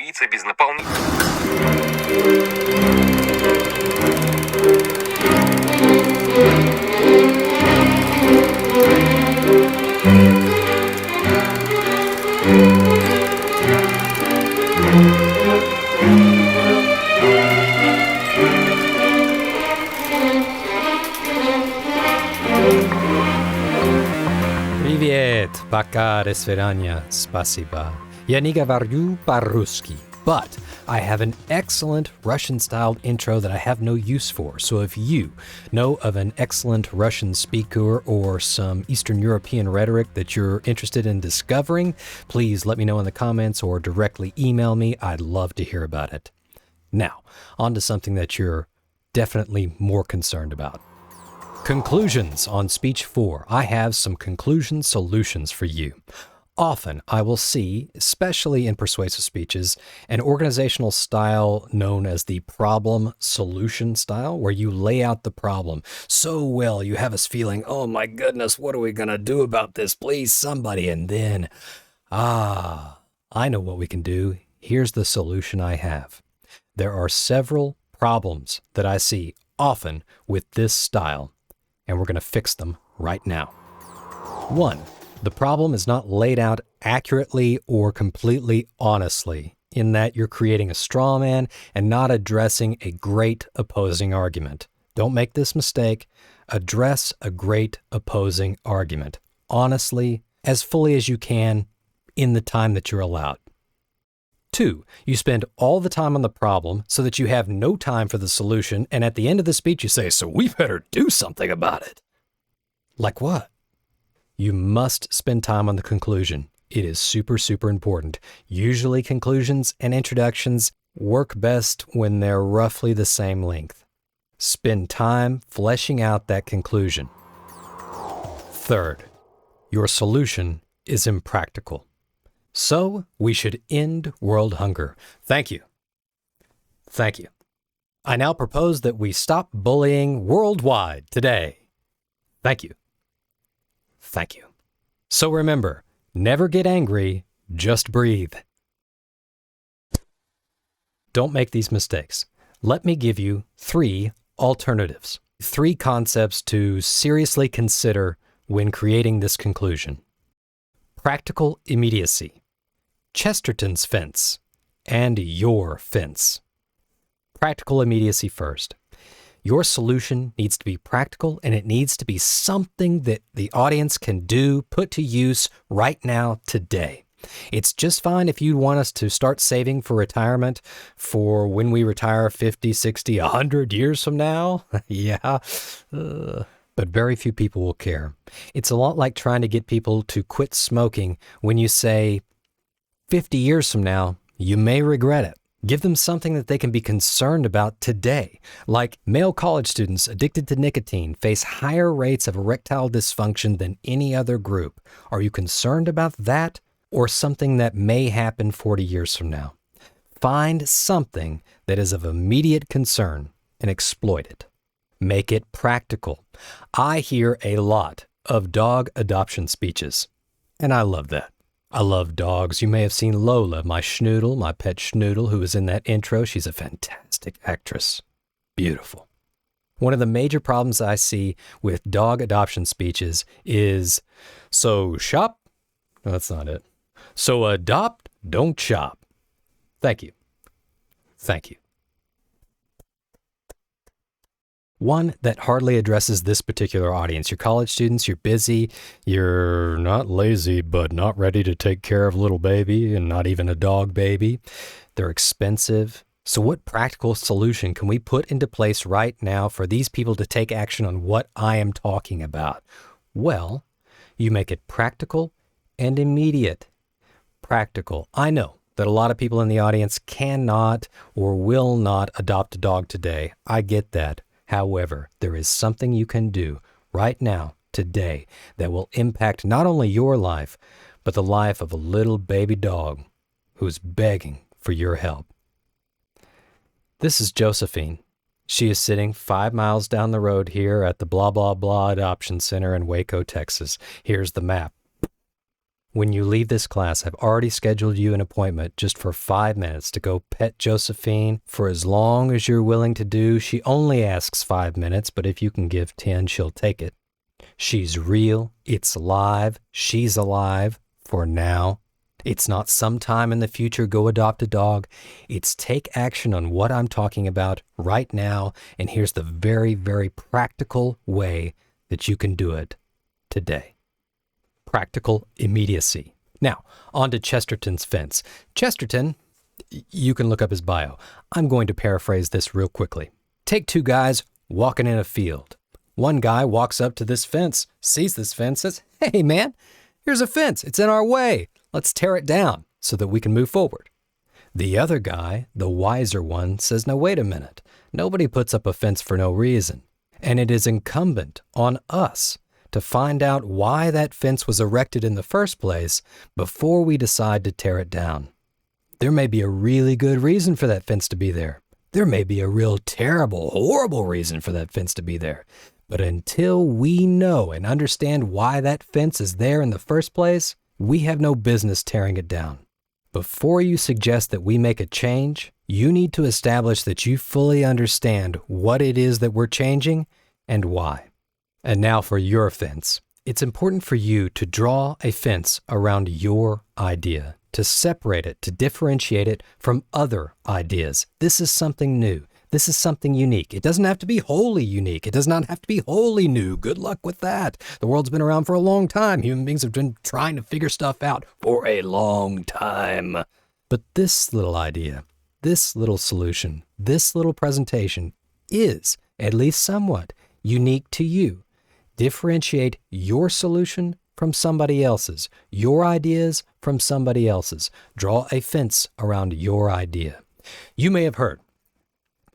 пицца без наполнителя. Привет, пока, до свидания, спасибо. Я не говорю по-русски, but I have an excellent Russian-styled intro that I have no use for. So if you know of an excellent Russian speaker or some Eastern European rhetoric that you're interested in discovering, please let me know in the comments or directly email me. I'd love to hear about it. Now, on to something that you're definitely more concerned about. Conclusions on Speech 4. I have some conclusion solutions for you. Often I will see, especially in persuasive speeches, an organizational style known as the problem-solution style, where you lay out the problem so well you have us feeling, oh my goodness, what are we going to do about this? Please, somebody. And then, I know what we can do. Here's the solution I have. There are several problems that I see often with this style, and we're going to fix them right now. 1. The problem is not laid out accurately or completely honestly, in that you're creating a straw man and not addressing a great opposing argument. Don't make this mistake. Address a great opposing argument honestly, as fully as you can, in the time that you're allowed. 2, you spend all the time on the problem so that you have no time for the solution, and at the end of the speech you say, so we better do something about it. Like what? You must spend time on the conclusion. It is super, super important. Usually conclusions and introductions work best when they're roughly the same length. Spend time fleshing out that conclusion. 3rd, your solution is impractical. So we should end world hunger. Thank you. Thank you. I now propose that we stop bullying worldwide today. Thank you. Thank you. So remember, never get angry, just breathe. Don't make these mistakes. Let me give you 3 alternatives, 3 concepts to seriously consider when creating this conclusion. Practical immediacy, Chesterton's fence, and your fence. Practical immediacy first. Your solution needs to be practical, and it needs to be something that the audience can do, put to use right now, today. It's just fine if you want us to start saving for retirement for when we retire 50, 60, 100 years from now. Yeah. But very few people will care. It's a lot like trying to get people to quit smoking when you say, 50 years from now, you may regret it. Give them something that they can be concerned about today. Like male college students addicted to nicotine face higher rates of erectile dysfunction than any other group. Are you concerned about that or something that may happen 40 years from now? Find something that is of immediate concern and exploit it. Make it practical. I hear a lot of dog adoption speeches, and I love that. I love dogs. You may have seen Lola, my schnoodle, my pet schnoodle, who was in that intro. She's a fantastic actress. Beautiful. One of the major problems I see with dog adoption speeches is, so shop? No, that's not it. So adopt, don't shop. Thank you. Thank you. One that hardly addresses this particular audience. You're college students, you're busy, you're not lazy, but not ready to take care of a little baby and not even a dog baby. They're expensive. So what practical solution can we put into place right now for these people to take action on what I am talking about? Well, you make it practical and immediate. Practical. I know that a lot of people in the audience cannot or will not adopt a dog today. I get that. However, there is something you can do right now, today, that will impact not only your life, but the life of a little baby dog who's begging for your help. This is Josephine. She is sitting 5 miles down the road here at the blah, blah, blah adoption center in Waco, Texas. Here's the map. When you leave this class, I've already scheduled you an appointment just for 5 minutes to go pet Josephine for as long as you're willing to do. She only asks 5 minutes, but if you can give 10, she'll take it. She's real. It's live. She's alive for now. It's not sometime in the future, go adopt a dog. It's take action on what I'm talking about right now. And here's the very, very practical way that you can do it today. Practical immediacy. Now, on to Chesterton's fence. Chesterton, you can look up his bio. I'm going to paraphrase this real quickly. Take two guys walking in a field. One guy walks up to this fence, sees this fence, says, "Hey man, here's a fence. It's in our way. Let's tear it down so that we can move forward." The other guy, the wiser one, says, "No, wait a minute. Nobody puts up a fence for no reason. And it is incumbent on us to find out why that fence was erected in the first place before we decide to tear it down. There may be a really good reason for that fence to be there. There may be a real terrible, horrible reason for that fence to be there. But until we know and understand why that fence is there in the first place, we have no business tearing it down. Before you suggest that we make a change, you need to establish that you fully understand what it is that we're changing and why." And now for your fence. It's important for you to draw a fence around your idea, to separate it, to differentiate it from other ideas. This is something new. This is something unique. It doesn't have to be wholly unique. It does not have to be wholly new. Good luck with that. The world's been around for a long time. Human beings have been trying to figure stuff out for a long time. But this little idea, this little solution, this little presentation is, at least somewhat, unique to you. Differentiate your solution from somebody else's, your ideas from somebody else's. Draw a fence around your idea. You may have heard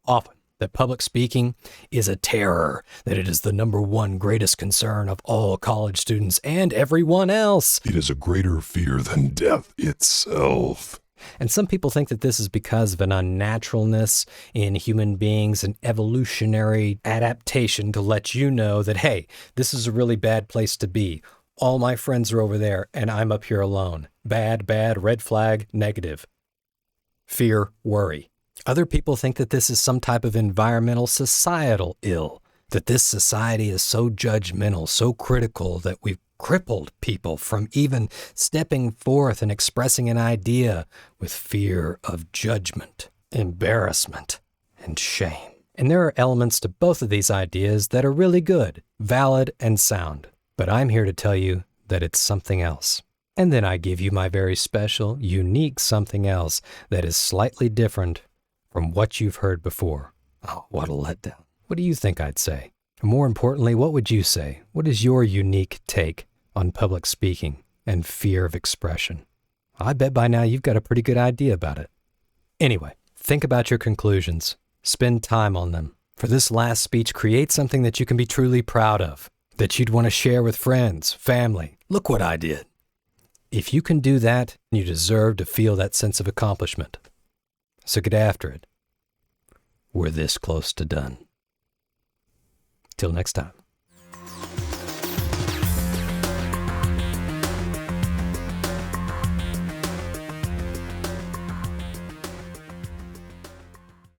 often that public speaking is a terror, that it is the number one greatest concern of all college students and everyone else. It is a greater fear than death itself. And some people think that this is because of an unnaturalness in human beings, an evolutionary adaptation to let you know that, hey, this is a really bad place to be. All my friends are over there and I'm up here alone. Bad, bad, red flag, negative. Fear, worry. Other people think that this is some type of environmental societal ill, that this society is so judgmental, so critical that we've crippled people from even stepping forth and expressing an idea with fear of judgment, embarrassment, and shame. And there are elements to both of these ideas that are really good, valid, and sound. But I'm here to tell you that it's something else. And then I give you my very special, unique something else that is slightly different from what you've heard before. Oh, what a letdown. What do you think I'd say? And more importantly, what would you say? What is your unique take on public speaking and fear of expression? I bet by now you've got a pretty good idea about it. Anyway, think about your conclusions. Spend time on them. For this last speech, create something that you can be truly proud of, that you'd want to share with friends, family. Look what I did. If you can do that, you deserve to feel that sense of accomplishment. So get after it. We're this close to done. Till next time.